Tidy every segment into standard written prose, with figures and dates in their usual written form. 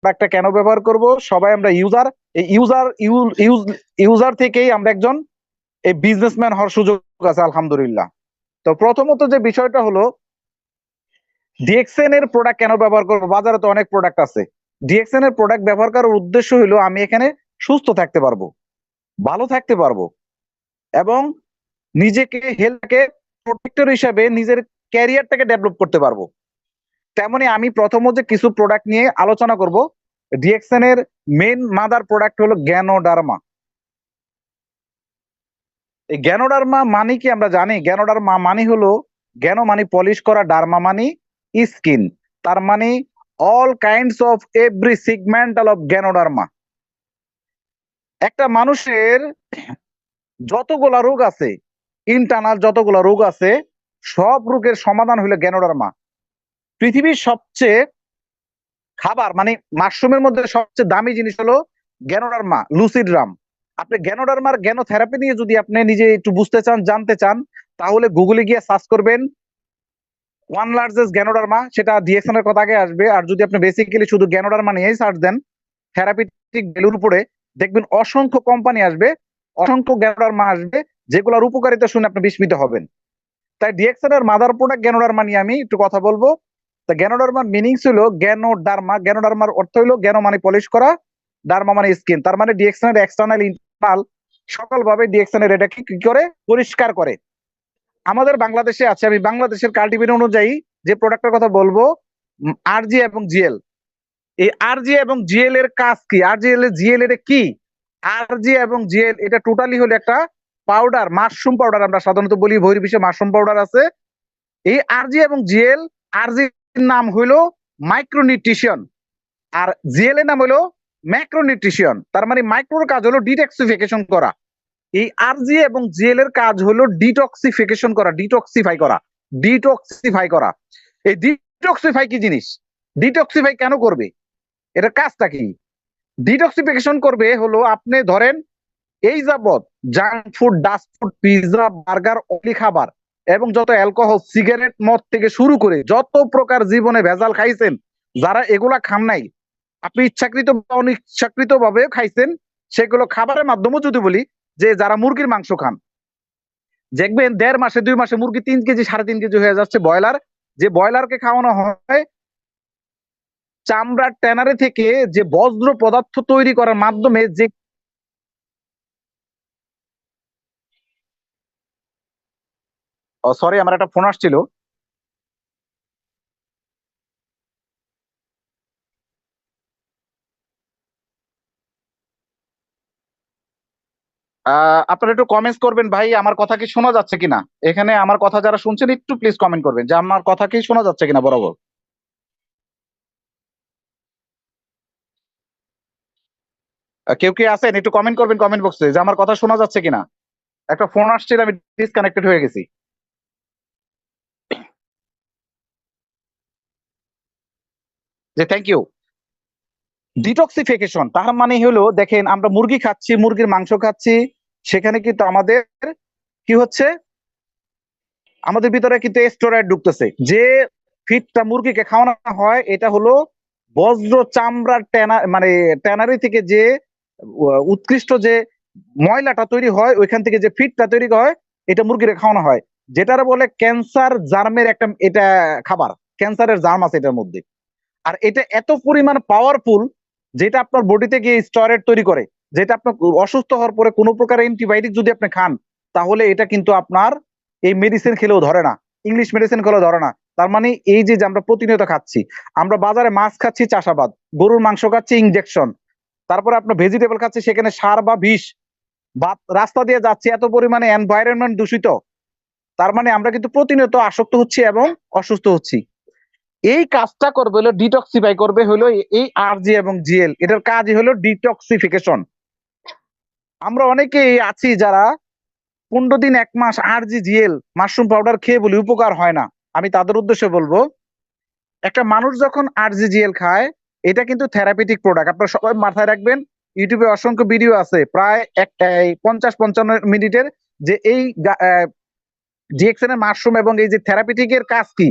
প্রোডাক্টটা কেন ব্যবহার করব, সবাই আমরা ইউজার। এই ইউজার থেকেই আমরা একজন এই বিজনেসম্যান হওয়ার সুযোগ আছে আলহামদুলিল্লাহ। তো প্রথমত যে বিষয়টা হলো, ডিএক্সএন এর প্রোডাক্ট কেন ব্যবহার করবো? বাজারে তো অনেক প্রোডাক্ট আছে। ডিএক্সএন এর প্রোডাক্ট ব্যবহার করার উদ্দেশ্য হলো আমি এখানে সুস্থ থাকতে পারবো, ভালো থাকতে পারবো, এবং নিজেকে হেলথকে প্রোটেক্টর হিসাবে নিজের ক্যারিয়ারটাকে ডেভেলপ করতে পারবো। তেমনি আমি প্রথমত যে কিছু প্রোডাক্ট নিয়ে আলোচনা করব। ডিএক্সএন এর মেন মাদার প্রোডাক্ট হলো গ্যানোডার্মা। এই গ্যানোডার্মা মানে কি আমরা জানি? গ্যানোডার্মা মানে হলো, গ্যানো মানে পলিশ করা, ডার্মা মানে স্কিন, তার মানে all kinds of every segmental of ganoderma. একটা মানুষের যতগুলা রোগ আছে, ইন্টারনাল যতগুলা রোগ আছে, সব রোগের সমাধান হলো গ্যানোডার্মা। পৃথিবীর সবচেয়ে খাবার মানে মাশরুমের মধ্যে সবচেয়ে দামি জিনিস হলো গ্যানোডার্মা লুসিড্রাম। আপনি গ্যানোডার্মার গ্যানোথেরাপি নিয়ে যদি আপনি নিজে একটু বুঝতে চান, জানতে চান, তাহলে গুগলে গিয়ে সার্চ করবেন ওয়ান লার্জেস্ট গ্যানোডার্মা, সেটা ডিএক্সএন এর কথা আগে আসবে। আর যদি আপনি বেসিক্যালি শুধু গ্যানোডার্মা নিয়েই সার্চ দেন থেরাপিউটিক ভ্যালুর উপরে, দেখবেন অসংখ্য কোম্পানি আসবে, অসংখ্য গ্যানোডার্মা আসবে, যেগুলোর উপকারিতা শুনে আপনি বিস্মিত হবেন। তাই ডিএক্সএন এর মাদার প্রোডাক্ট গ্যানোডার্মা নিয়ে আমি একটু কথা বলবো। তা গ্যানোডার্মার মিনিংস হলো গ্যানোডার্মা। গ্যানোডার্মার অর্থ হলো গ্যানো মানে পলিশ করা, ডার্মা মানে স্কিন। তার মানে ডিএক্সএন এর এক্সটার্নাল ইন্টারনাল সকল ভাবে ডিএক্সএন এর এটাকে কি করে পরিষ্কার করে। আমাদের বাংলাদেশে আছে, আমি বাংলাদেশের কাল্টিভেট অনুযায়ী যে প্রোডাক্টের কথা বলবো, আরজি এবং জিএল। এই আরজি এবং জিএল এর কাজ কি? আরজিএল এর জিএল এটা কি? আরজি এবং জিএল এটা টোটালি হলো একটা পাউডার, মাশরুম পাউডার। আমরা সাধারণত বলি বহির্বিশ্বে মাশরুম পাউডার আছে। এই আরজি এবং জিএল, আরজির নাম হইলো মাইক্রোনিউট্রিশন, আর জিএল এর নাম হলো ম্যাক্রোনিউট্রিশন। তার মানে মাইক্রোর কাজ হলো ডিটক্সিফিকেশন করা, এই আরজি এবং জিএল এর কাজ হলো ডিটক্সিফিকেশন করা, ডিটক্সিফাই করা, ডিটক্সিফাই করা। এই ডিটক্সিফাই কি জিনিস? ডিটক্সিফাই কেন করবে? এটার কাজটা কি? ডিটক্সিফিকেশন করবে হলো, আপনি ধরেন এই যাবৎ junk food, dust food, pizza, burger, oily খাবার এবং যত অ্যালকোহল, সিগারেট, মদ থেকে শুরু করে যত প্রকার জীবনে ভেজাল খাইছেন, যারা এগুলা খান নাই, আপনি ইচ্ছাকৃত বা অনিচ্ছাকৃত ভাবে খাইছেন, সেগুলো খাবারের মাধ্যমে যদি বলি, যে যারা মুরগির মাংস খান, দেখবেন 1.5 মাসে 2 মাসে মুরগি 3 কেজি 3.5 কেজি হয়ে যাচ্ছে। ব্রয়লার, যে ব্রয়লারকে খাওয়ানো হয় চামড়ার ট্যানারি থেকে যে বজ্র পদার্থ তৈরি করার মাধ্যমে যে, সরি আমার একটা ফোন আসছিল। আপনারা একটু কমেন্টস করবেন ভাই, আমার কথা কি শোনা যাচ্ছে কিনা? এখানে আমার কথা যারা শুনছেন একটু প্লিজ কমেন্ট করবেন যে আমার কথা কি শোনা যাচ্ছে কিনা বরাবর। কেউ কি আছেন? একটু কমেন্ট করবেন কমেন্ট বক্সে যে আমার কথা শোনা যাচ্ছে কিনা। একটা ফোন আসছিল, আমি ডিসকানেক্টেড হয়ে গেছি। যে থ্যাংক ইউ। ডিটক্সিফিকেশন তার মানে হলো, দেখেন আমরা মুরগি খাচ্ছি, মুরগির মাংস খাচ্ছি, সেখানে কিন্তু আমাদের কি হচ্ছে, আমাদের ভিতরে কিন্তু স্টেরয়েড ঢুকতেছে। যে ফিডটা মুরগিকে খাওয়ানো হয় এটা হলো বজ্র চামড়ার মানে ট্যানারি থেকে যে উৎকৃষ্ট যে ময়লাটা তৈরি হয়, ওইখান থেকে যে ফিডটা তৈরি হয়, এটা মুরগিকে খাওয়ানো হয়। যেটার বলে ক্যান্সার জার্মের একটা এটা খাবার, ক্যান্সারের জার্ম আছে এটার মধ্যে। আর এটা এত পরিমাণ পাওয়ারফুল, যেটা আপনার বডিতে গিয়ে স্টেরয়েড তৈরি করে, যেটা আপনার অসুস্থ হওয়ার পরে কোনো প্রকার অ্যান্টিবায়োটিক যদি আপনি খান, তাহলে এটা কিন্তু আপনার এই মেডিসিন খেলেও ধরে না, ইংলিশ মেডিসিন খেলেও ধরে না। তার মানে এই যে আমরা প্রতিনিয়ত খাচ্ছি, আমরা বাজারে মাছ খাচ্ছি চাষাবাদ, গরুর মাংস খাচ্ছি ইনজেকশন, তারপরে আপনার ভেজিটেবল খাচ্ছি সেখানে সার বা বিষ, বা রাস্তা দিয়ে যাচ্ছি এত পরিমাণে এনভায়রনমেন্ট দূষিত। তার মানে আমরা কিন্তু প্রতিনিয়ত আসক্ত হচ্ছি এবং অসুস্থ হচ্ছি। এই কাজটা করবে হলো ডিটক্সিফাই করবে হলো এই আরজি এবং জিএল, এটার কাজই হলো ডিটক্সিফিকেশন। আমরা অনেকেই আছি যারা 15 দিন 1 মাস আরজি জিএল মাশরুম পাউডার খেয়ে বলি উপকার হয় না। আমি তাদের উদ্দেশ্যে বলবো, একটা মানুষ যখন আরজি জিএল খায়, এটা কিন্তু থেরাপিউটিক প্রোডাক্ট। আপনারা সবাই মাথায় রাখবেন, ইউটিউবে অসংখ্য ভিডিও আছে প্রায় 50-55 মিনিটের, যে এই ডিএক্সএন এর মাশরুম এবং এই যে থেরাপিউটিক এর কাজ কি,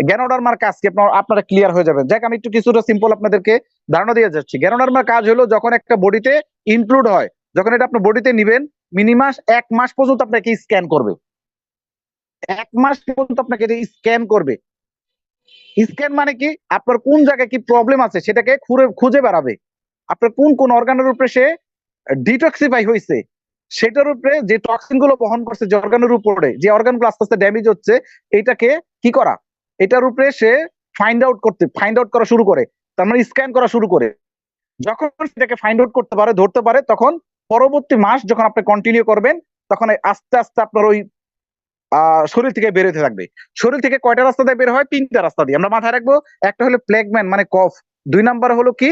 গ্যানোডার্মার কাজ কি আপনারা ক্লিয়ার হয়ে যাবেন। যাক আমি একটু কিছুটা সিম্পল আপনাদেরকে ধারণা দিয়ে যাচ্ছি। গ্যানোডার্মার কাজ হলো যখন একটা বডিতে ইনক্লুড হয়, যখন এটা আপনার বডিতে নিবেন, মিনিমাম 1 মাস পর্যন্ত আপনাকে স্ক্যান করবে। 1 মাস পর্যন্ত আপনাকে স্ক্যান করবে। স্ক্যান মানে কি, আপনার কোন জায়গায় কি প্রবলেম আছে সেটাকে খুঁজে বেড়াবে। আপনার কোন কোন অর্গানের উপরে সে ডিটক্সিফাই হয়েছে, সেটার উপরে যে টক্সিন গুলো বহন করছে, যে অর্গানের উপরে যে অর্গান গুলো আস্তে আস্তে ড্যামেজ হচ্ছে, এটাকে কি করা, এটার উপরে সে ফাইন্ড আউট করা শুরু করে, তার মানে স্ক্যান করা শুরু করে। যখন সেটাকে ফাইন্ড আউট করতে পারে, ধরতে পারে, তখন পরবর্তী মাস যখন আপনি কন্টিনিউ করবেন, তখন আস্তে আস্তে আপনার ওই শরীর থেকে বের হতে থাকবে। শরীর থেকে কয়টা রাস্তা দিয়ে বের হয়? 3টা রাস্তা দিয়ে আমরা মাথায় রাখবো। একটা হলো প্লেগম্যান মানে কফ, 2 নাম্বার হলো কি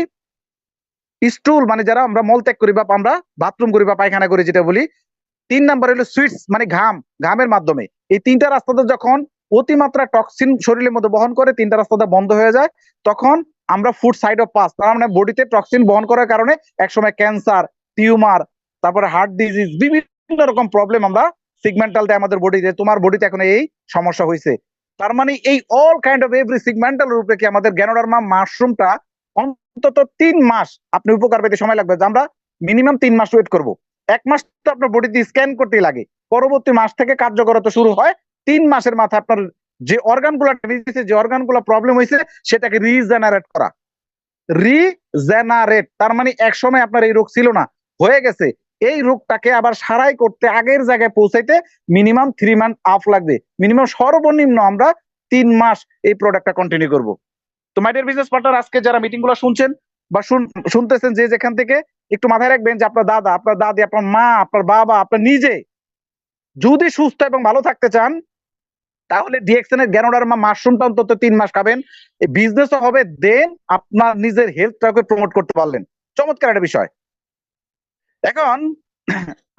স্টুল মানে যারা আমরা মল ত্যাগ করি বা আমরা বাথরুম করি বা পায়খানা করি যেটা বলি। 3 নাম্বার হলো সুইটস মানে ঘামের মাধ্যমে। এই 3টা রাস্তাতে যখন অতিমাত্রা টক্সিন শরীরের মধ্যে বহন করে, 3টা রাস্তাতে বন্ধ হয়ে যায়, তখন আমরা ফুড সাইড অফ পাস, তার মানে বডিতে টক্সিন বহন করার কারণে একসময় ক্যান্সার, টিউমার, তারপরে হার্ট ডিজিজ, বিভিন্ন রকম প্রবলেম আমরা সিগমেন্টাল দেয় আমাদের বডিতে। তোমার বডিতে এখন এই সমস্যা হয়েছে। তার মানে এই অল কাইন্ড অফ এভরি সিগমেন্টাল রূপে কি আমাদের গ্যানোডার্মা মাশরুমটা অন্তত 3 মাস আপনি উপকার পেতে সময় লাগবে। আমরা মিনিমাম 3 মাস ওয়েট করব। 1 মাস তো আপনার বডিতে স্ক্যান করতেই লাগে, পরবর্তী মাস থেকে কার্যকরতা শুরু হয়। 3 মাসের মাথায় আপনার যে অর্গানগুলো যে অর্গানগুলো প্রবলেম হয়েছে সেটাকে রিজেনারেট করা। রিজেনারেট তার মানে এক সময় আপনার এই রোগ ছিল না, হয়ে গেছে, এই রোগটাকে আবার সারাই করতে, আগের জায়গায় পৌঁছাইতে মিনিমাম 3 মান্থ আপ লাগবে। মিনিমাম সর্বনিম্ন আমরা 3 মাস এই প্রোডাক্টটা কন্টিনিউ করব। তো মাই ডিয়ার বিজনেস পার্টনার, আজকে যারা মিটিং গুলো শুনছেন বা শুনতেছেন, যে যেখান থেকে, একটু মাথায় রাখবেন যে আপনার দাদা, আপনার দাদি, আপনার মা, আপনার বাবা, আপনার নিজে যদি সুস্থ এবং ভালো থাকতে চান, তাহলে ডিএক্সএন এর গ্যানোডার্মা মাশরুমটা অন্তত 3 মাস খাবেন। এই বিজনেসও হবে, দেন আপনার নিজের হেলথটাকে প্রমোট করতে পারলেন। চমৎকার একটা বিষয়। এখন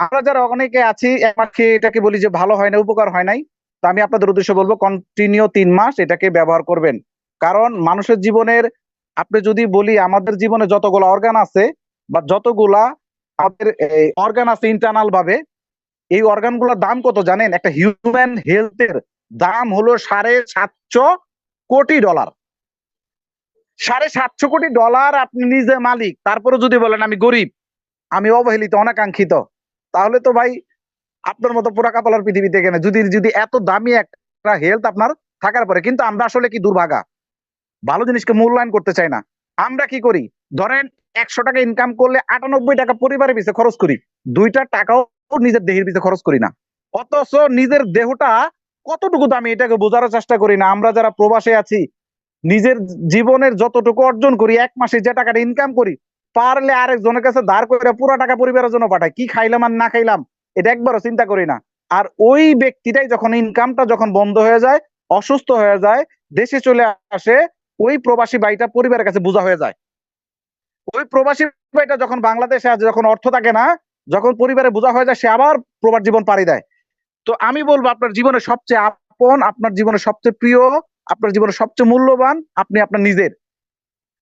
আমরা যারা অনেকে আছি, একবার খেয়ে এটাকে বলি যে ভালো হয় না, উপকার হয় নাই, তো আমি আপনাদের উদ্দেশ্যে বলবো কন্টিনিউ 3 মাস এটাকে ব্যবহার করবেন। কারণ মানুষের জীবনের, আপনি যদি বলি আমাদের জীবনে যতগুলো অর্গান আছে বা যতগুলা আমাদের অর্গান আছে ইন্টারনাল ভাবে, এই অর্গান গুলোর দাম কত জানেন? একটা হিউম্যান হেলথের দাম হলো $750 কোটি। $750 কোটি আপনি নিজে মালিক, তারপরে যদি বলেন আমি গরিব, আমি অবহেলিত, অনাকাঙ্ক্ষিত, তাহলে তো ভাই আপনার মতো পোড়া কাপালার পৃথিবীতে কেন, যদি যদি এত দামি একটা হেলথ আপনার থাকার পরে। কিন্তু আমরা আসলে কি দুর্ভাগা, ভালো জিনিসকে মূল্যায়ন করতে চাই না। আমরা কি করি, ধরেন 100 টাকা ইনকাম করলে 98 টাকা পরিবারের পিছনে খরচ করি, 2টা টাকাও নিজের দেহের পিছনে খরচ করি না। অথচ নিজের দেহটা কতটুকু দামি এটাকে বোঝার চেষ্টা করি না। আমরা যারা প্রবাসে আছি, নিজের জীবনের যতটুকু অর্জন করি, 1 মাসে যে টাকাটা ইনকাম করি, পারলে আরেকজনের কাছে ধার করে পুরো টাকা পরিবারের জন্য পাঠাই। কি খাইলাম আর না খাইলাম এটা একবারও চিন্তা করি না। আর ওই ব্যক্তিটাই যখন ইনকামটা যখন বন্ধ হয়ে যায়, অসুস্থ হয়ে যায়, দেশে চলে আসে, ওই প্রবাসী ভাইটা পরিবারের কাছে বোঝা হয়ে যায়। ওই প্রবাসী ভাইটা যখন বাংলাদেশে আসে, যখন অর্থ থাকে না, যখন পরিবারে বোঝা হয়ে যায়, সে আবার প্রবাস জীবন পাড়ি দেয়। তো আমি বলবো আপনার জীবনে সবচেয়ে আপন, আপনার জীবনে সবচেয়ে প্রিয়, আপনার জীবনে সবচেয়ে মূল্যবান আপনি আপনার নিজের।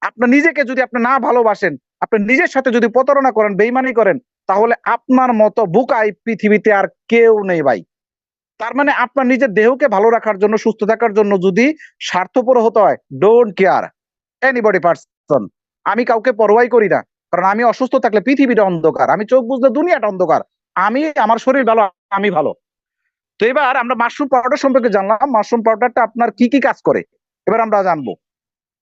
আপনার নিজেকে যদি আপনি না ভালোবাসেন, আপনি নিজের সাথে যদি প্রতারণা করেন, বেইমানি করেন, তাহলে আপনার মতো বোকা এই পৃথিবীতে আর কেউ নেই ভাই। তার মানে আপনার নিজের দেহকে ভালো রাখার জন্য, সুস্থ থাকার জন্য যদি স্বার্থপর হতে হয়, ডোন্ট কেয়ার এনিবডি পারসন। আমি কাউকে পরোয়াই করি না, কারণ আমি অসুস্থ থাকলে পৃথিবীটা অন্ধকার, আমি চোখ বুঝলে দুনিয়াটা অন্ধকার। আমি, আমার শরীর ভালো, আমি ভালো। তো এবার আমরা মাশরুম পাউডার সম্পর্কে জানলাম। মাশরুম পাউডারটা আপনার কি কি কাজ করে এবার আমরা জানবো।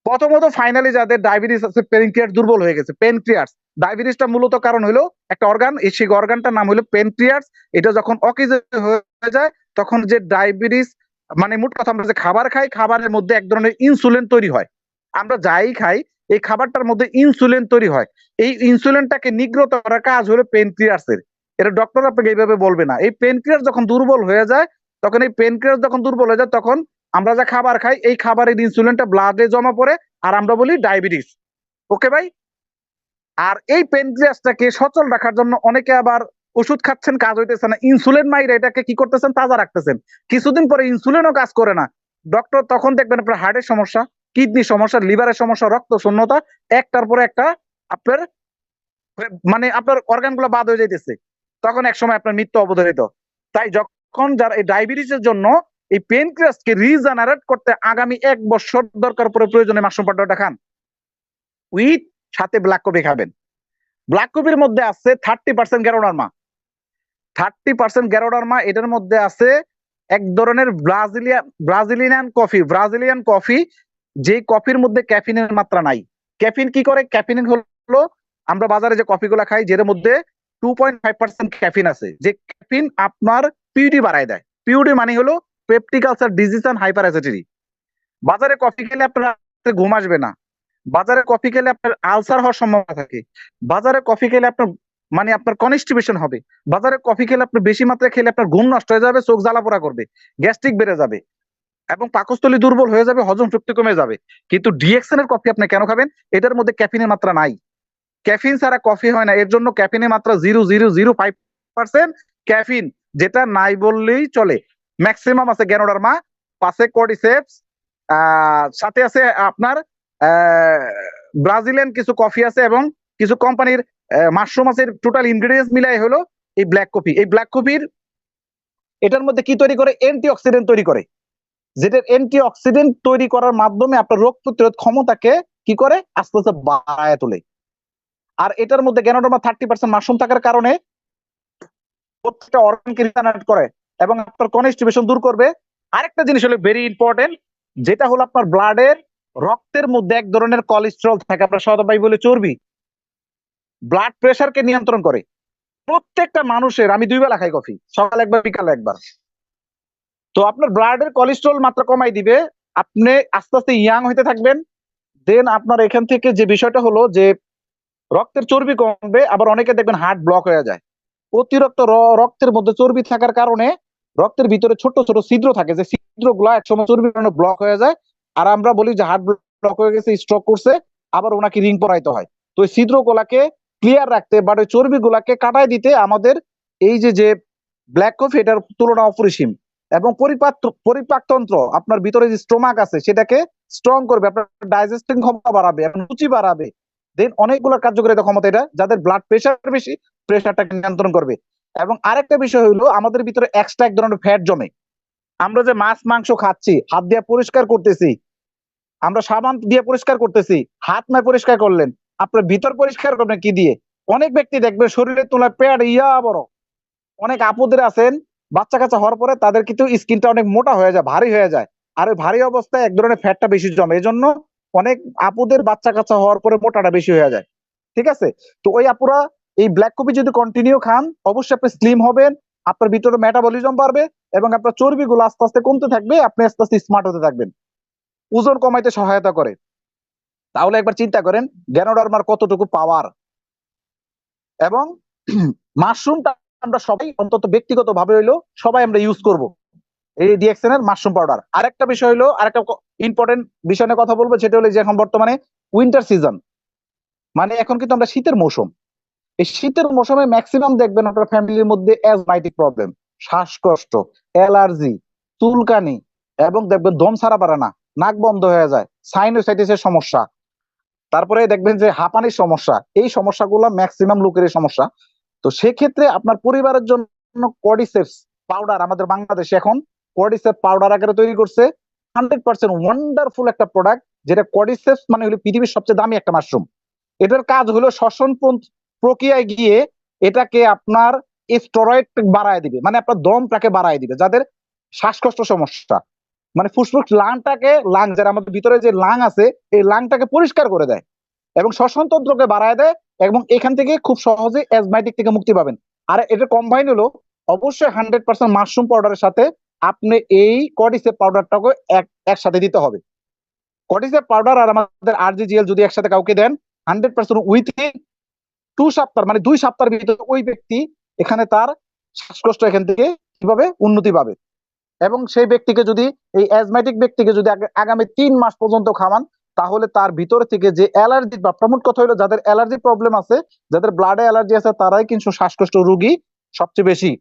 প্রথমত ফাইনালি যাদের ডায়াবেটিস আছে, পেনক্রিয়াস দুর্বল হয়ে গেছে, পেনক্রিয়াস, ডায়াবেটিসটা মূলত কারণ হলো একটা অর্গান, সেই অর্গানটার নাম হলো পেনক্রিয়াস। এটা যখন অকেজ হয়ে যায়, তখন যে ডায়াবেটিস, মানে মোট কথা আমরা যে খাবার খাই, খাবারের মধ্যে এক ধরনের ইনসুলিন তৈরি হয়। আমরা যাই খাই, এই খাবারটার মধ্যে ইনসুলিন তৈরি হয়। এই ইনসুলিনটাকে নিগ্রত করার কাজ হলো পেনক্রিয়াসের। এটা ডক্টর আপনাকে এইভাবে বলবে না। এই পেনক্রিয়াস যখন দুর্বল হয়ে যায়, তখন এই পেনক্রিয়াস যখন দুর্বল হয়ে যায়, তখন আমরা যা খাবার খাই, এই খাবারের ইনসুলিনটা ব্লাডে জমা পড়ে, আর আমরা বলি ডায়াবেটিস। ওকে ভাই? আর এই পেনক্রিয়াসটাকে সচল রাখার জন্য অনেকে আবার ওষুধ খাচ্ছেন, কাজ হইতেছে না, ইনসুলিন মাইরে এটাকে কি করতেছেন, তাজা রাখতেছেন। কিছুদিন পরে ইনসুলিনও কাজ করে না, ডক্টর তখন দেখবেন আপনার হার্টের সমস্যা, কিডনি সমস্যা, লিভারের সমস্যা, রক্ত শূন্যতা, একটার পরে একটা আপনার, মানে আপনার অর্গান গুলো বাদ হয়ে যাইতেছে। তখন এক সময় আপনার মৃত্যু অবধারিত। তাই যখন যারা এই ডায়াবেটিসের জন্য এই পেনক্রিয়াসকে রিজেনারেট করতে আগামী 1 বছর দরকার পড়ে, প্রয়োজনে মাশরুম পাউডারটা খান, উইথ সাথে ব্ল্যাক কফি খাবেন। ব্ল্যাক কফির মধ্যে আছে 30% গ্যানোডার্মা। 30% গ্যানোডার্মা, এটার মধ্যে আছে এক ধরনের ব্রাজিলিয়ান কফি, যে কফির মধ্যে ক্যাফিনের মাত্রা নাই। ক্যাফিন কি করে? ক্যাফিন হলো আমরা বাজারে যে কফিগুলো খাই, যের মধ্যে 2.5% ক্যাফিন আছে, যে ক্যাফিন আপনার পিউডি বাড়ায় দেয়। পিউডি মানে হলো peptic ulcer disease and hyperacidity. বাজারে কফি খেলে আপনার রাতে ঘুম আসবে না, বাজারে কফি খেলে আপনার আলসার হওয়ার সম্ভাবনা থাকে, বাজারে কফি খেলে আপনার মানে আপনার কনস্টিপেশন হবে, বাজারে কফি খেলে আপনার বেশি মাত্রায় খেলে আপনার ঘুম নষ্ট হয়ে যাবে, চোখ জ্বালাপোড়া করবে, গ্যাস্ট্রিক বেড়ে যাবে এবং পাকস্থলী দুর্বল হয়ে যাবে, হজম শক্তি কমে যাবে। কিন্তু ডিএক্সএন এর কফি আপনি কেন খাবেন? এটার মধ্যে ক্যাফিনের মাত্রা নাই। ক্যাফিন ছাড়া কফি হয় না, এর জন্য ক্যাফিনের মাত্রা 0.005% ক্যাফিন, যেটা নাই বললেই চলে। ম্যাক্সিমাম আছে গ্যানোডার্মা, পাশে কর্ডিসেপস, সাথে আছে আপনার ব্রাজিলিয়ান কিছু কফি আছে এবং কিছু কোম্পানির মাশরুম আছে। টোটাল ইনগ্রেডিয়েন্টস মিলাই হলো এই ব্ল্যাক কফি। এই ব্ল্যাক কফির এটার মধ্যে কি তৈরি করে? অ্যান্টিঅক্সিডেন্ট তৈরি করে, যেটা অ্যান্টিঅক্সিডেন্ট তৈরি করার মাধ্যমে আপনার রোগ প্রতিরোধ ক্ষমতাকে কি করে? আস্তে আস্তে বাড়ায় তোলে। আর এটার মধ্যে গ্যানোডার্মা 30% মাশরুম থাকার কারণে প্রত্যেকটা অর্গানকে রিজেনারেট করে এবং আপনার কনস্টিপেশন দূর করবে। আরেকটা জিনিস হলো ভেরি ইম্পর্টেন্ট, যেটা হলো আপনার ব্লাডের, রক্তের মধ্যে এক ধরনের কোলেস্টেরল থাকে, আমরা সবাই বলে চর্বি, ব্লাড প্রেশারকে নিয়ন্ত্রণ করে। প্রত্যেকটা মানুষের, আমি 2 বেলা খাই কফি, সকালে একবার বিকালে একবার, তো আপনার ব্লাডের কোলেস্টেরল মাত্রা কমাই দিবে, আপনি আস্তে আস্তে ইয়াং হইতে থাকবেন। দেন আপনার এখান থেকে যে বিষয়টা হলো যে রক্তের চর্বি কমবে। আবার অনেকে দেখবেন হার্ট ব্লক হয়ে যায়, অতিরিক্ত রক্তের মধ্যে চর্বি থাকার কারণে রক্তের ভিতরে ছোট ছোট ছিদ্র থাকে, যে ছিদ্রগুলো একসময় চর্বির কারণে ব্লক হয়ে যায়। আর আমরা বলি যে হার্ট ব্লক হয়ে গেছে, স্ট্রোক করছে, আবার ওনাকে রিং পরাইতে হয়। তো ওই ছিদ্রগুলাকে ক্লিয়ার রাখতে বা ওই চর্বিগুলাকে কাটাই দিতে আমাদের এই যে যে ব্ল্যাক কফি, এটার তুলনা অপরিসীম। এবং পরিপাকতন্ত্র, আপনার ভিতরে যে স্টোমাক আছে সেটাকে স্ট্রং করবে, আপনার ডাইজেস্টিং ক্ষমতা বাড়াবে এবং রুচি বাড়াবে। দেন অনেকগুলো কার্যকারিতা ক্ষমতা এটা, যাদের ব্লাড প্রেশার বেশি, প্রেশারটাকে নিয়ন্ত্রণ করবে। এবং আরেকটা বিষয় হলো আমাদের ভিতরে এক্সট্রা এক ধরনের ফ্যাট জমে। আমরা যে মাছ মাংস খাচ্ছি, হাত দিয়ে পরিষ্কার করতেছি, আমরা সাবান দিয়ে পরিষ্কার করতেছি, হাত নয় পরিষ্কার করলেন, আপনার ভিতর পরিষ্কার করবেন কি দিয়ে? অনেক ব্যক্তি দেখবে শরীরের তুলনায় পেট বড়। অনেক আপুদের আছেন বাচ্চা কাচ্চা হওয়ার পরে তাদের কিন্তু স্কিনটা অনেক মোটা হয়ে যায়, ভারী হয়ে যায়। আর ওই ভারী অবস্থায় এক ধরনের ফ্যাটটা বেশি জমে, এই জন্য অনেক আপুদের বাচ্চা কাচ্চা হওয়ার পরে মোটাটা বেশি হয়ে যায়। ঠিক আছে? তো ওই আপুরা এই ব্ল্যাক কফি যদি কন্টিনিউ খান, অবশ্যই আপনি স্লিম হবেন, আপনার ভিতরে মেটাবলিজম বাড়বে এবং আপনার চর্বিগুলো আস্তে আস্তে কমতে থাকবে, আপনি আস্তে আস্তে স্মার্ট হতে থাকবেন, ওজন কমাইতে সহায়তা করে। তাহলে একবার চিন্তা করেন গ্যানোডার্মার কতটুকু পাওয়ার। এবং মাশরুমটা আমরা সবাই অন্তত ব্যক্তিগত ভাবে হইলো সবাই আমরা ইউজ করব এই ডিএক্সএন এর মাশরুম পাউডার। আরেকটা বিষয় হলো, আরেকটা ইম্পর্টেন্ট বিষয় নিয়ে কথা বলবো, সেটা হলো যে এখন বর্তমানে উইন্টার সিজন, মানে এখন কিন্তু আমরা শীতের মৌসুম। এই শীতের মৌসুমে ম্যাক্সিমাম দেখবেন আপনার ফ্যামিলির মধ্যে অ্যাজমাইটিক প্রবলেম, শ্বাসকষ্ট, অ্যালার্জি, চুলকানি, এবং দেখবেন দম ছাড়া পারে না, নাক বন্ধ হয়ে যায়, সাইনোসাইটিসের সমস্যা, তারপরে দেখবেন যে হাঁপানির সমস্যা। এই সমস্যাগুলো ম্যাক্সিমাম লোকের সমস্যা। তো সেক্ষেত্রে আপনার পরিবারের জন্য কর্ডিসেপস পাউডার, আমাদের বাংলাদেশে এখন কর্ডিসেপস পাউডার আকারে তৈরি করছে, 100% ওয়ান্ডারফুল একটা প্রোডাক্ট, যেটা কর্ডিসেপস মানে হলো পৃথিবীর সবচেয়ে দামি একটা মাশরুম। এটার কাজ হলো শ্বসন প্রক্রিয়ায় গিয়ে এটাকে আপনার স্টেরয়েড বাড়ায় দিবে, মানে আপনার দমটাকে বাড়ায় দিবে। যাদের শ্বাসকষ্ট সমস্যা, মানে ফুসফুস লাং যারা আমাদের ভিতরে যে লাং আছে, এই লাংটাকে পরিষ্কার করে দেয় এবং শ্বসন তন্ত্রকে বাড়ায় দেয়, এবং এখান থেকে খুব সহজে অ্যাজমাইটিক থেকে মুক্তি পাবেন। আর এটা কম্বাইন হলো অবশ্যই 100% মাশরুম পাউডারের সাথে আপনি এই কর্ডিসেপ পাউডারটাকে একসাথে দিতে হবে। কর্ডিসেপ পাউডার আর আমাদের আরজিজিএল যদি একসাথে কাউকে দেন, 100% উইথিন 2 সপ্তাহ, মানে 2 সপ্তাহের ভিতরে ওই ব্যক্তি এখানে তার শ্বাসকষ্ট এখান থেকে কিভাবে উন্নতি পাবে। এবং সেই ব্যক্তিকে যদি, এই অ্যাজমাটিক ব্যক্তিকে যদি আগামী 3 মাস পর্যন্ত খাওয়ান, তাহলে তার ভিতরে থেকে যে অ্যালার্জি বা প্রমোট কথা হলো, যাদের অ্যালার্জি প্রবলেম আছে, যাদের ব্লাডে অ্যালার্জি আছে, তারাই কিন্তু শ্বাসকষ্ট রোগী সবচেয়ে বেশি।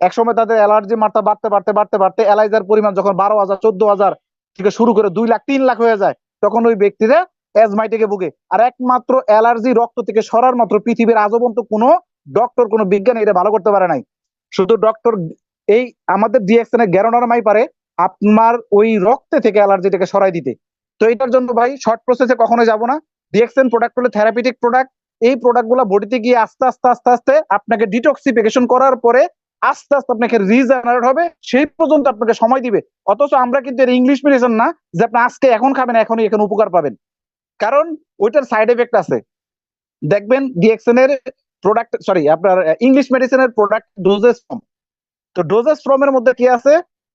একসময় তাদের অ্যালার্জি মাত্রা বাড়তে বাড়তে বাড়তে বাড়তে এলাইজার পরিমাণ যখন 12,000 14,000 থেকে শুরু করে 2 লাখ 3 লাখ হয়ে যায়, তখন ওই ব্যক্তিরা অ্যাজমাইটিকে ভুগে। আর একমাত্র অ্যালার্জি রক্ত থেকে সরার মাত্র পৃথিবীর আজও পর্যন্ত কোনো ডক্টর, কোনো বিজ্ঞানী এটা ভালো করতে পারে নাই। শুধু ডক্টর এই আমাদের ডিএক্সএন এর গ্যানোডার্মাই পারে। আপনার ওই রক্তে থেকে অ্যালার্জিটাকে সরাই দিতে। তো এটার জন্য ভাই শর্ট প্রসেসে কখনো যাব না। ডিএক্সএন প্রোডাক্ট হলো থেরাপিউটিক প্রোডাক্ট। এই প্রোডাক্টগুলো বডিতে গিয়ে আস্তে আস্তে আস্তে আস্তে আপনাকে ডিটক্সিফিকেশন করার পরে আস্তে আস্তে আপনাকে রিজেনারেট হবে, সেই পর্যন্ত আপনাকে সময় দিবে। অথচ আমরা কিন্তু এর ইংলিশ মেডিসিন না যে আপনি আজকে এখন খাবেন এখনই এখানে উপকার পাবেন, কারণ ওইটার সাইড এফেক্ট আছে। দেখবেন ডিএক্সএন এর প্রোডাক্ট, সরি আপনার ইংলিশ মেডিসিনের প্রোডাক্ট ডোজেস ফর্ম। তো ডোজেস ফর্মের মধ্যে কি আছে,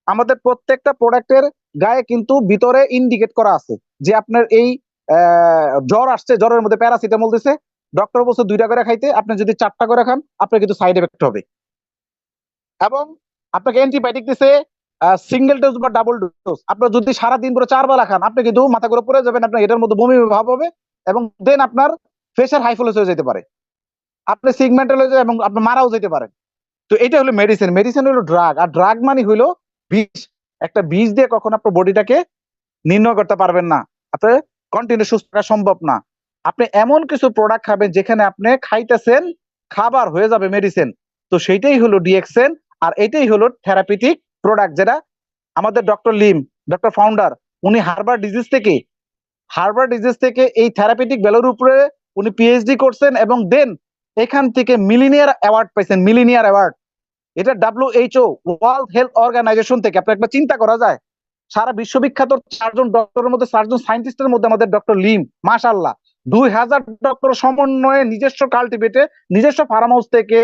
আমাদের প্রত্যেকটা প্রোডাক্টের গায়ে কিন্তু ভিতরে ইন্ডিকেট করা আছে যে আপনার এই জ্বর আসছে, জ্বরের মধ্যে প্যারাসিটামল দিছে, ডক্টর বলছে 2টা করে খাইতে, আপনি যদি 4টা করে খান আপনার কিন্তু সাইড এফেক্ট হবে। এবং আপনাকে অ্যান্টিবায়োটিক দিছে সিঙ্গেল ডোজ বা ডাবল ডোজ, আপনার যদি সারাদিন পুরো 4 বেলা খান আপনি কিন্তু মাথা করে পড়ে যাবেন, আপনার এটার মধ্যে বমি ভাব হবে এবং দেন আপনার প্রেশার হাইফোলেস হয়ে যেতে পারে, আপনি সিগমেন্টাল হয়ে যাবে এবং আপনি মারাও যেতে পারেন। তো এটা হলো মেডিসিন, মেডিসিন হলো ড্রাগ, আর ড্রাগ মানে হলো বিষ। একটা বিষ দিয়ে কখন আপনার বডিটাকে নির্ণয় করতে পারবেন না, আপনার কন্টিনিউ সুস্থ থাকা সম্ভব না। আপনি এমন কিছু প্রোডাক্ট খাবেন যেখানে আপনি খাইতেছেন খাবার হয়ে যাবে মেডিসিন। তো সেইটাই হলো ডিএক্সএন, আর এটাই হলো থেরাপিউটিক প্রোডাক্ট, যেটা আমাদের ডক্টর লিম, ডক্টর ফাউন্ডার, উনি হার্বার্ড ডিজিজ থেকে এই থেরাপিউটিক ভ্যালুর উপরে উনি পিএইচডি করছেন এবং দেন এখান থেকে মিলিনিয়ার অ্যাওয়ার্ড পাইছেন, মিলিনিয়ার অ্যাওয়ার্ড। এটা WHO ওয়ার্ল্ড হেলথ অর্গানাইজেশন থেকে। আপনি একবার চিন্তা করা যায়, সারা বিশ্ববিখ্যাত 4জন ডক্টরের মধ্যে, 4জন সায়েন্টিস্টের মধ্যে আমাদের ডক্টর লিম, মাশাআল্লাহ, 2000 ডক্টর সমন্বয়ে নিজস্ব কাল্টিভেটে, নিজস্ব ফার্ম হাউস থেকে,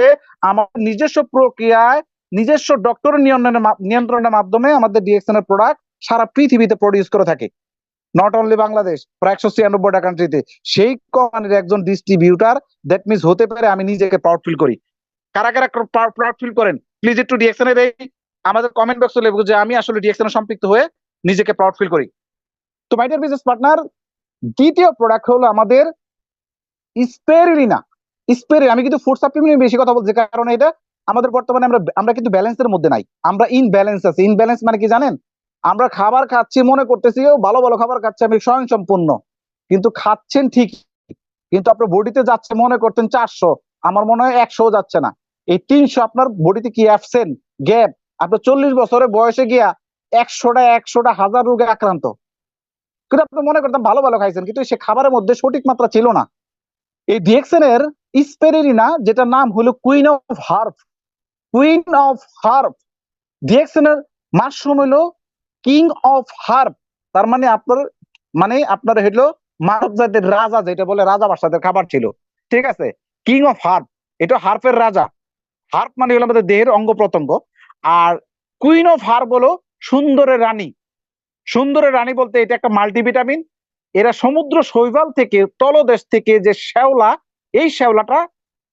আমার নিজস্ব প্রক্রিয়ায়, নিজস্ব ডক্টর নিয়ন্ত্রণের মাধ্যমে আমাদের ডিএক্সএন এর প্রোডাক্ট সারা পৃথিবীতে প্রডিউস করে থাকে, নট অনলি বাংলাদেশ, প্রায় 196টা কান্ট্রিতে। সেই কোম্পানির একজন ডিস্ট্রিবিউটার, দ্যাট মিনস হতে পারে আমি নিজেকে প্রাউড ফিল করি। কারা কারা প্রাউড ফিল করেন প্লিজ একটু ডিএক্সএন এর এই আমাদের কমেন্ট বক্সে লিখুন যে আমি আসলে ডিএক্সএন এর সম্পৃক্ত হয়ে নিজেকে প্রাউড ফিল করি। তো মাই ডিয়ার বিজনেস পার্টনার, দ্বিতীয় প্রোডাক্ট হলো আমাদের স্পেরুলিনা। আমি কিন্তু ফুড সাপ্লিমেন্ট নিয়ে বেশি কথা বলছি, কারণ এটা আমাদের বর্তমানে আমরা কিন্তু ব্যালেন্সের মধ্যে নাই, আমরা ইনব্যালেন্স আছি। ইনব্যালেন্স মানে কি জানেন, আমরা খাবার খাচ্ছি মনে করতেছি ভালো ভালো খাবার খাচ্ছি, আমি স্বয়ং সম্পূর্ণ, কিন্তু খাচ্ছেন ঠিক, কিন্তু আপনার বডিতে যাচ্ছে মনে করতেন 400, আমার মনে হয় 100 যাচ্ছে না, এই 300 আপনার বডিতে কি অ্যাবসেন্ট গ্যাপ। আপনার 40 বছরের বয়সে গিয়া 100টা হাজার রোগে আক্রান্ত, কিন্তু আপনি মনে করতেন ভালো ভালো খাইছেন, কিন্তু সে খাবারের মধ্যে সঠিক মাত্রা ছিল না। এই ডিএক্সএন এর স্পেরেরিনা, যেটা নাম হলো queen of herb, queen of herb, DXN এর মাশরুম হলো কিং অফ হার্ব। তার মানে আপনার হলো মানব জাতির রাজা, যেটা বলে রাজা বাদশাদের খাবার ছিল, ঠিক আছে। কিং অফ হার্ব, এটা হার্পের রাজা। হার্প মানে হলো আমাদের দেহের অঙ্গ প্রত্যঙ্গ। আর কুইন অফ হার্ব হলো সুন্দরের রানী। সুন্দরের রানী বলতে এটা একটা মাল্টিভিটামিন। এরা সমুদ্র শৈবাল থেকে, তলদেশ থেকে যে শ্যাওলা, এই শ্যাওলাটা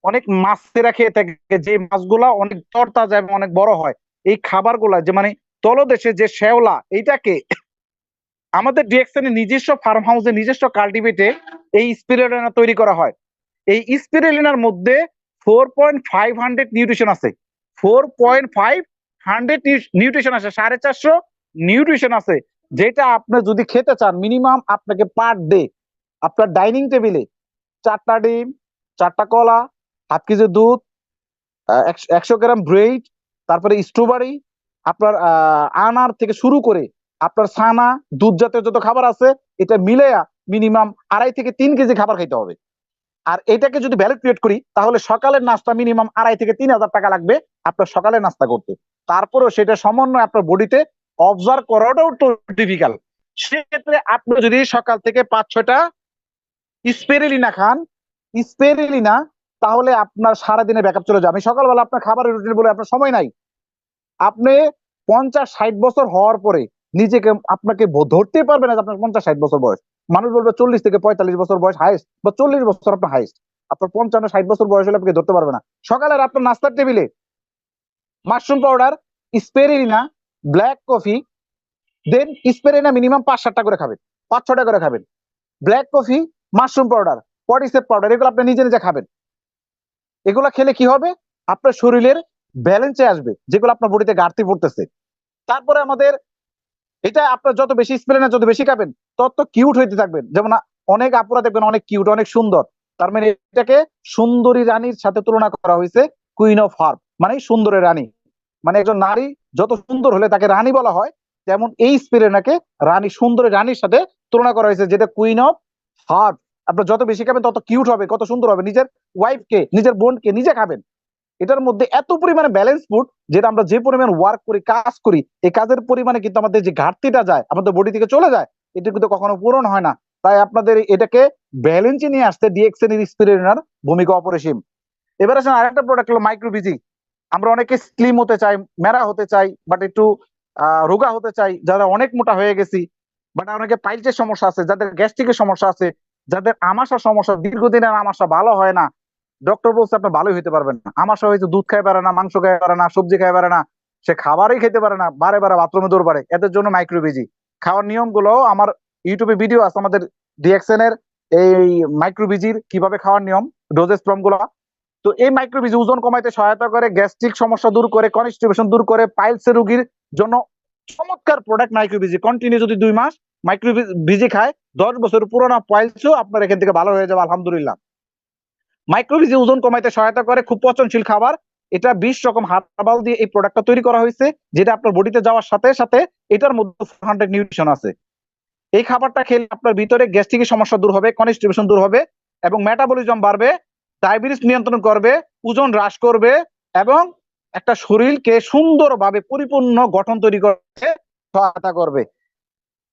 অনেক মাছেরা খেয়ে থাকে, যে মাছগুলা অনেক তরতাজা এবং অনেক বড় হয়। এই খাবারগুলা যে মানে তলদেশে যে শ্যাওলা, এইটাকে আমাদের ডিএক্সএন এর নিজস্ব ফার্ম হাউসে, নিজস্ব কাল্টিভেটে এই স্পিরুলিনা তৈরি করা হয়। এই স্পিরুলিনার মধ্যে 4.500 নিউট্রিশন আছে, 4.500 নিউট্রিশন আছে, 450 নিউট্রিশন আছে, যেটা আপনি যদি খেতে চান মিনিমাম আপনাকে পার ডে আপনার ডাইনিং টেবিলে 4টা ডিম, 4টা কলা, হাফ কেজি দুধ, 100 গ্রাম ব্রেড, তারপরে স্ট্রবেরি, আপনার আনার থেকে শুরু করে আপনার ছানা, দুধ জাতীয় যত খাবার আছে, এটা মিলে মিনিমাম 2.5 থেকে 3 কেজি খাবার খাইতে হবে। আর এটাকে যদি ভ্যালু ক্রিয়েট করি, তাহলে সকালের নাস্তা মিনিমাম 2.5 থেকে 3 হাজার টাকা লাগবে আপনার সকালের নাস্তা করতে। তারপরেও সেটা সমন্বয় আপনার বডিতে অবজার্ভ করাটাও তো ডিফিকাল্ট। সেক্ষেত্রে আপনি যদি সকাল থেকে 5-6টা স্পেরুলিনা খান, স্পেরুলিনা, তাহলে আপনার সারাদিনে ব্যাকআপ চলে যাবে। আমি সকালবেলা আপনার খাবারের রুটিন বলে আপনার সময় নাই, আপনি 50-60 বছর হওয়ার পরে নিজেকে আপনাকে ধরতে পারবে না যে আপনার 50-60 বছর বয়স। মানুষ বলবে 40 থেকে 45 বছর বয়স হাইস্ট, বা 40 বছর আপনার হাইস্ট। আপনার 55-60 বছর বয়স হলে আপনাকে ধরতে পারবে না। সকালের আপনার নাস্তার টেবিলে mushroom powder, spirulina, black coffee, then spirulina minimum 5-7টা করে খাবেন, 5-6টা করে খাবেন। Black coffee, mushroom powder, cordyceps powder, এগুলো আপনি নিজে নিজে খাবেন। এগুলা খেলে কি হবে, আপনার শরীরের ব্যালেন্সে আসবে, যেগুলো আপনার বডিতে ঘাটতি পড়তেছে। তারপরে আমাদের এটা আপনার যত বেশি স্পেলিনা যত বেশি খাবেন তত কিউট হইতে থাকবেন। যেমন অনেক আপুরা দেখবেন অনেক কিউট, অনেক সুন্দর, তার মানে এটাকে সুন্দরী রানীর সাথে তুলনা করা হয়েছে। কুইন অফ হার্ব মানে সুন্দরের রানী, মানে একজন নারী যত সুন্দর হলে তাকে রানী বলা হয়, তেমন এই স্পিরিনাকে রানী, সুন্দরী রানীর সাথে তুলনা করা হয়েছে, যেটা কুইন অফ হার্ট। আপনার যত বেশি খাবেন তত কিউট হবে, কত সুন্দর হবে, নিজের ওয়াইফকে, নিজের বোনকে নিজে খাবেন। এটার মধ্যে এত পরিমাণে ব্যালেন্স ফুড, যেটা আমরা যে পরিমাণ ওয়ার্ক করি, কাজ করি, এই কাজের পরিমাণে কিন্তু আমাদের যে ঘাটতিটা যায়, আমাদের বডি থেকে চলে যায়, এটা কিন্তু কখনো পূরণ হয় না। তাই আপনাদের এটাকে ব্যালেন্সে নিয়ে আসতে ডিএক্সএন এর স্পিরিনার ভূমিকা অপরিসীম। এবার আসেন আরেকটা প্রোডাক্ট হলো মাইক্রোবিজি। আমরা অনেকে স্লিম হতে চাই, মেরা হতে চাই, বাট একটু রোগা হতে চাই, যারা অনেক মোটা হয়ে গেছি, বাট অনেকে পাইলসের সমস্যা আছে, যাদের গ্যাস্ট্রিকের সমস্যা আছে, যাদের আমাশার সমস্যা, দীর্ঘদিনের আমাশা ভালো হয় না, ডক্টর বলছে আপনি ভালোই হইতে পারবেন না। আমাশা হয়েছে, দুধ খাই পারে না, মাংস খাই পারে না, সবজি খাই পারে না, সে খাবারই খেতে পারে না, বারে বারে বাথরুমে দৌড় পারে, এদের জন্য মাইক্রোবিজি। খাওয়ার নিয়ম গুলো আমার ইউটিউবে ভিডিও আছে, আমাদের ডিএক্সএন এর এই মাইক্রোবিজির কিভাবে খাওয়ার নিয়ম, ডোজেস ফর্ম গুলো। তো এই মাইক্রোবিজি ওজন কমাইতে সহায়তা করে, গ্যাস্ট্রিক সমস্যা দূর করে, কনস্টিপেশন দূর করে, পাইলসের রোগীর জন্য চমৎকার প্রোডাক্ট মাইক্রোবিজি। কন্টিনিউ যদি 2 মাস মাইক্রোবিজি খায়, 10 বছর পুরোনো পাইলসও আপনার এখান থেকে ভালো হয়ে যাবে আলহামদুলিল্লাহ। মাইক্রোবিজি ওজন কমাইতে সহায়তা করে, খুব পচনশীল খাবার। এটা 20 রকম হার্বাল দিয়ে এই প্রোডাক্টটা তৈরি করা হয়েছে, যেটা আপনার বডিতে যাওয়ার সাথে সাথে এটার মধ্যে 400 নিউট্রিশন আছে। এই খাবারটা খেলে আপনার ভিতরে গ্যাস্ট্রিকের সমস্যা দূর হবে, কনস্টিপেশন দূর হবে, এবং মেটাবলিজম বাড়বে, ডায়াবেটিস নিয়ন্ত্রণ করবে, ওজন হ্রাস করবে, এবং একটা শরীরকে সুন্দরভাবে পরিপূর্ণ গঠন তৈরি করতে সহায়তা করবে।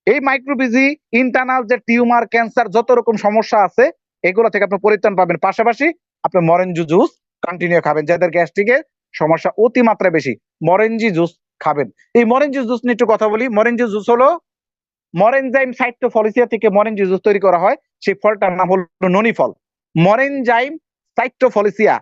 এই মাইক্রোবিজি ইন্টারনাল যে টিউমার, ক্যান্সার, যত রকম সমস্যা আছে, এগুলো থেকে আপনি পরিত্রাণ পাবেন। পাশাপাশি আপনি মরেঞ্জি জুস কন্টিনিউ খাবেন, যাদের গ্যাস্ট্রিকের সমস্যা অতিমাত্রায় বেশি, মরেঞ্জি জুস খাবেন। এই মরেঞ্জি জুস নিয়ে একটু কথা বলি। মরেঞ্জি জুস হলো মরেনজাইম সাইটোফলিসিয়া থেকে মরেঞ্জি জুস তৈরি করা হয়। সেই ফলটার নাম হলো ননি ফল, মরেনজাইম সাইটোফলিসিয়া।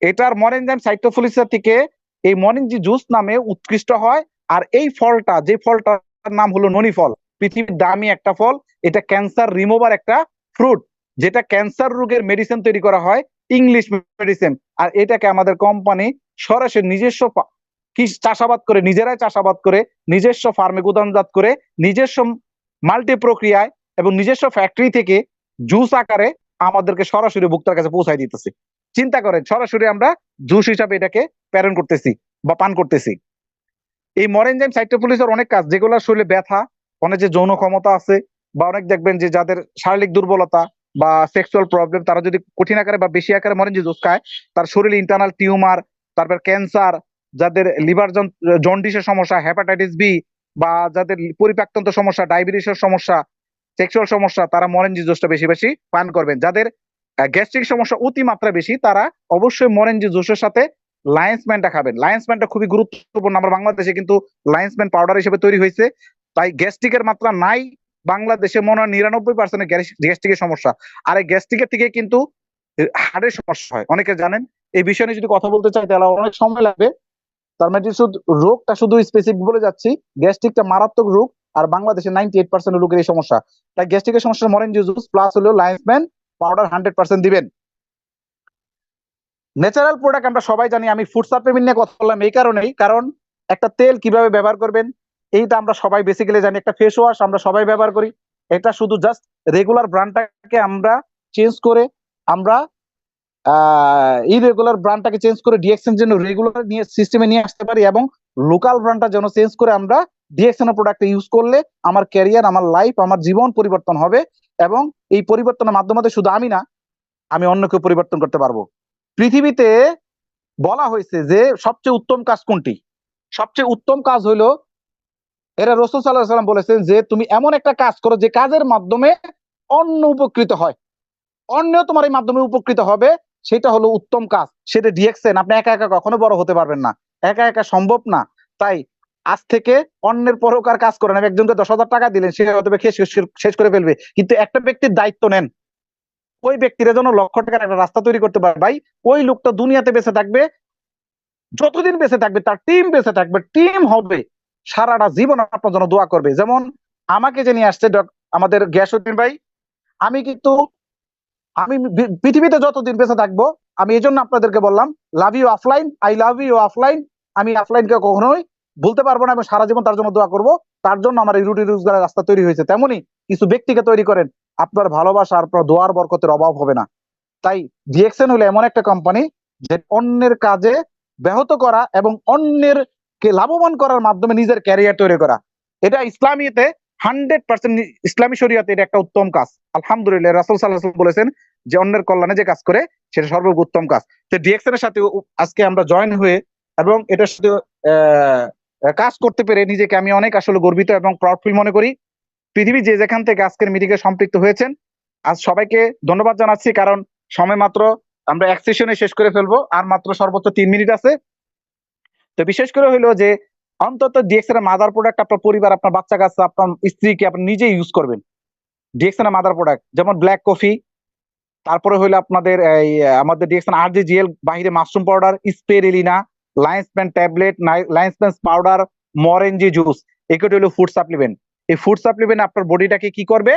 এটার মরেনজাইম সাইটোফলিসিয়া থেকে এই মরেঞ্জি জুস নামে উৎকৃষ্ট হয়। আর এই ফলটা, যে ফলটার নাম হলো ননি ফল, পৃথিবীর দামি একটা ফল। এটা ক্যান্সার রিমুভার একটা ফ্রুট, যেটা ক্যান্সার রোগের মেডিসিন তৈরি করা হয়, ইংলিশ মেডিসিন। আর এটাকে আমাদের কোম্পানি সরাসরি নিজস্ব কি চাষাবাদ করে, নিজেরাই চাষাবাদ করে, নিজস্ব ফার্মে গুদামজাত করে, নিজস্ব মাল্টি প্রক্রিয়ায় এবং নিজস্ব ফ্যাক্টরি থেকে জুস আকারে আমাদেরকে সরাসরি ভোক্তার কাছে পৌঁছায় দিতেছে। চিন্তা করেন, সরাসরি আমরা জুস হিসাবে এটাকে প্রেরণ করতেছি বা পান করতেছি। এই মরেনজাইম সাইটোফলিসের অনেক কাজ, যেগুলো শরীরে ব্যথা, অনেক যে যৌন ক্ষমতা আছে, বা অনেক দেখবেন যে যাদের শারীরিক দুর্বলতা বা সেক্সুয়াল প্রবলেম, তারা যদি কঠিন আকারে বা বেশি আকারে মরেনজি জুস খায়, তার শরীরে ইন্টারনাল টিউমার, তারপর ক্যান্সার, যাদের লিভার জন্ডিসের সমস্যা, হেপাটাইটিস বি, বা যাদের পরিপাকতন্ত্র সমস্যা, ডায়াবেটিসের সমস্যা, সেক্সুয়াল সমস্যা, তারা মরেনজি জুসটা বেশি বেশি পান করবেন। যাদের গ্যাস্ট্রিক সমস্যা অতিমাত্রা বেশি, তারা অবশ্যই মরেনজি জুসের সাথে লায়ন্সম্যানটা খাবেন। লায়ন্সম্যানটা খুবই গুরুত্বপূর্ণ, আমার বাংলাদেশে কিন্তু লায়ন্সম্যান পাউডার হিসেবে তৈরি হয়েছে। তাই গ্যাস্ট্রিকের মাত্রা নাই বাংলাদেশে, মনে হয় 99% গ্যাস্ট্রিকের সমস্যা। আর এই গ্যাস্ট্রিকের থেকে কিন্তু হার্টের সমস্যা হয়, অনেকে জানেন। এই বিষয় নিয়ে যদি কথা বলতে চাই তাহলে অনেক সময় লাগবে। তার মানে শুধু রোগটা শুধু স্পেসিফিক বলে যাচ্ছি, গ্যাস্ট্রিকটা মারাত্মক রোগ, আর বাংলাদেশে 98% লোকের এই সমস্যা। তাই গ্যাস্ট্রিকের সমস্যা মরেনজি জুস প্লাস হলো লায়ন্সম্যান পাউডার 100% দিবেন। ন্যাচারাল প্রোডাক্ট আমরা সবাই জানি। আমি ফুড সাপ্লিমেন্ট নিয়ে কথা বললাম এই কারণেই, কারণ একটা তেল কিভাবে ব্যবহার করবেন এইটা আমরা সবাই বেসিক্যালি জানি। একটা ফেস ওয়াশ আমরা সবাই ব্যবহার করি, এটা শুধু জাস্ট রেগুলার ব্র্যান্ডটাকে আমরা চেঞ্জ করে, আমরা ইরেগুলার ব্র্যান্ডটাকে চেঞ্জ করে ডিএক্সএন যেন রেগুলার নিয়ে সিস্টেমে নিয়ে আসতে পারি, এবং লোকাল ব্র্যান্ডটা যেন চেঞ্জ করে আমরা ডিএক্সএন এর প্রোডাক্ট ইউজ করলে আমার ক্যারিয়ার, আমার লাইফ, আমার জীবন পরিবর্তন হবে। এবং এই পরিবর্তনের মাধ্যমে শুধু আমি না, আমি অন্যকে পরিবর্তন করতে পারবো। পৃথিবীতে বলা হয়েছে যে সবচেয়ে উত্তম কাজ কোনটি? সবচেয়ে উত্তম কাজ হইলো, এরা রাসূল সাল্লাল্লাহু আলাইহি ওয়াসাল্লাম বলেছেন যে তুমি এমন একটা কাজ করো যে কাজের মাধ্যমে অন্য উপকৃত হয়, অন্য তোমার এই মাধ্যমে উপকৃত হবে, সেটা হলো উত্তম কাজ। সেটা ডিএক্সএন। আপনি একা একা কখনো বড় হতে পারবেন না, একা একা সম্ভব না। তাই আজ থেকে অন্যের পরোকার কাজ করেন। আমি একজনকে 10,000 টাকা দিলেন, সে হয়তো শেষ করে ফেলবে, কিন্তু একটা ব্যক্তির দায়িত্ব নেন, ওই ব্যক্তির জন্য লক্ষ টাকার একটা রাস্তা তৈরি করতে পারে। ভাই, ওই লোকটা দুনিয়াতে বেঁচে থাকবে, যতদিন বেঁচে থাকবে তার টিম বেঁচে থাকবে, টিম হবে, সারাটা জীবন আপনার জন্য দোয়া করবে। যেমন আমাকে যে নিয়ে আসছে আমাদের গিয়াসউদ্দিন ভাই, আমি কিন্তু আমি পৃথিবীতে যতদিন বেঁচে থাকবো, আমি এই জন্য আপনাদেরকে বললাম, love you offline, I love you offline. আমি অফলাইনকে কখনোই ভুলতে পারবো না, এবং সারা জীবন তার জন্য দোয়া করব। তার জন্য আমার এই রুটি রোজগারের রাস্তা তৈরি হয়েছে। তেমনি কিছু ব্যক্তিকে তৈরি করেন, আপনার ভালোবাসা আর আপনার দোয়ার বরকতের অভাব হবে না। তাই ডিএক্সএন হলো এমন একটা কোম্পানি যে অন্যের কাজে ব্যাহত করা এবং অন্যের কে লাভবান করার মাধ্যমে নিজের ক্যারিয়ার তৈরি করা, এটা ইসলামীতে 100% ইসলামী শরীয়তে এটা একটা উত্তম কাজ। আলহামদুলিল্লাহ, রাসূল সাল্লাল্লাহু আলাইহি ওয়াসাল্লাম বলেছেন যে অন্যের কল্যাণে যে কাজ করে সেটা সর্বোত্তম কাজ। তো ডিএক্সএন এর সাথে আজকে আমরা জয়েন হয়ে এবং এটার সাথে কাজ করতে পেরে নিজেকে আমি অনেক আসলে গর্বিত এবং প্রাউড ফিল মনে করি। পৃথিবী যে যেখান থেকে আজকের মিটিং এ সম্পৃক্ত হয়েছেন, আজ সবাইকে ধন্যবাদ জানাচ্ছি, কারণ সময় মাত্র আমরা এক সেশনে শেষ করে ফেলবো, আর মাত্র সর্বোচ্চ 3 মিনিট আছে। তো বিশেষ করে হইলো যে অন্তত ডিএক্সএন এর মাদার প্রোডাক্ট আপনার পরিবার, আপনার বাচ্চা কাচ্চা, আপনার স্ত্রীকে আপনি নিজে ইউজ করবেন। ডিএক্সএন এর মাদার প্রোডাক্ট যেমন ব্ল্যাক কফি, তারপরে হইলো আপনাদের এই আমাদের ডিএক্সএন আরজিজিএল, বাহিরে mushroom powder, spirulina, lion's mane tablet, lion's mane powder, moringa juice, এগুলো হলো ফুড সাপ্লিমেন্ট। এই ফুড সাপ্লিমেন্ট আপনার বডিটাকে কি করবে?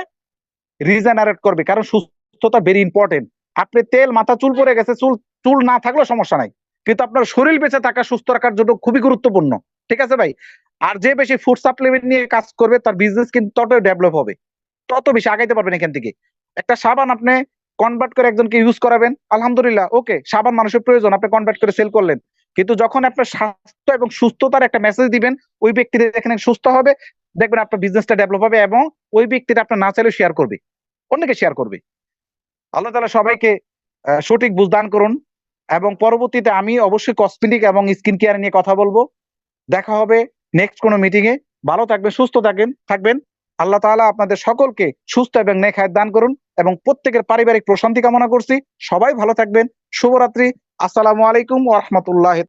রিজেনারেট করবে, কারণ সুস্থতা ভেরি ইম্পর্টেন্ট। আপনি তেল মাথা চুল পড়ে গেছে, চুল চুল না থাকলেও সমস্যা নাই, কিন্তু আপনার শরীর বেঁচে থাকা, সুস্থ রাখার জন্য খুবই গুরুত্বপূর্ণ। ঠিক আছে ভাই? আর যে বেশি ফুড সাপ্লিমেন্ট নিয়ে কাজ করবে তার বিজনেস কিন্তু তত ডেভেলপ হবে, তত বেশি আগাইতে পারবেন এখান থেকে। একটা সাবান আপনি কনভার্ট করে একজনকে ইউজ করাবেন, আলহামদুলিল্লাহ, ওকে, সাবান মানুষের প্রয়োজন, আপনি কনভার্ট করে সেল করলেন। কিন্তু যখন আপনার স্বাস্থ্য এবং সুস্থতার একটা মেসেজ দিবেন, ওই ব্যক্তির এখানে সুস্থ হবে, দেখবেন আপনার বিজনেসটা ডেভেলপ হবে এবং ওই ব্যক্তিটা আপনার না চাইলেও শেয়ার করবে, অন্যকে শেয়ার করবে। আল্লাহ তাআলা সবাইকে সঠিক বুঝ দান করুন, এবং পরবর্তীতে আমি অবশ্যই কসমেটিক এবং স্কিন কেয়ার নিয়ে কথা বলবো। দেখা হবে নেক্সট কোনো মিটিং এ। ভালো থাকবেন, সুস্থ থাকবেন। আল্লাহ তাআলা আপনাদের সকলকে সুস্থ এবং নেক হায়াত দান করুন, এবং প্রত্যেকের পারিবারিক প্রশান্তি কামনা করছি। সবাই ভালো থাকবেন। শুভরাত্রি। আসসালামু আলাইকুম ওয়া রাহমাতুল্লাহি